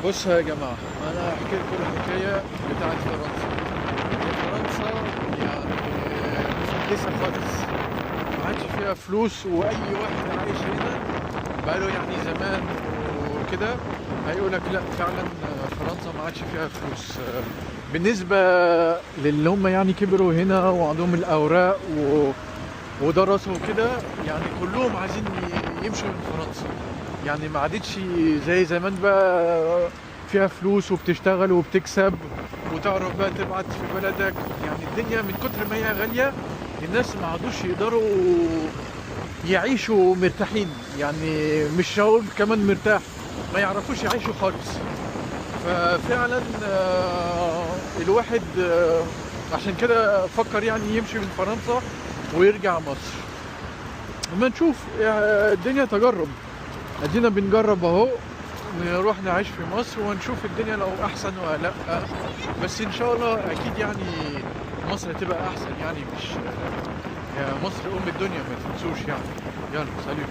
بصوا يا جماعة، أنا هحكي لكم الحكاية بتاعت فرنسا. فرنسا يعني مفلسة خالص، ما عادش فيها فلوس، وأي واحد عايش هنا بقاله يعني زمان وكده هيقول لك لا فعلا فرنسا ما عادش فيها فلوس. بالنسبة للي هم يعني كبروا هنا وعندهم الأوراق ودرسوا كده، يعني كلهم عايزين يمشوا من فرنسا. يعني ما عادتش زي زمان بقى فيها فلوس وبتشتغل وبتكسب وتعرف بقى تبعت في بلدك. يعني الدنيا من كتر ما هي غالية الناس ما عادوش يقدروا يعيشوا مرتاحين. يعني مش هقول كمان مرتاح، ما يعرفوش يعيشوا خالص. ففعلا الواحد عشان كده فكر يعني يمشي من فرنسا ويرجع مصر. اما نشوف الدنيا تجرب، ادينا بنجرب اهو. نروح نعيش في مصر ونشوف الدنيا لو احسن ولا لا. بس ان شاء الله اكيد يعني مصر هتبقى احسن، يعني مش يا مصر ام الدنيا ما تنسوش يعني. يلا سلام.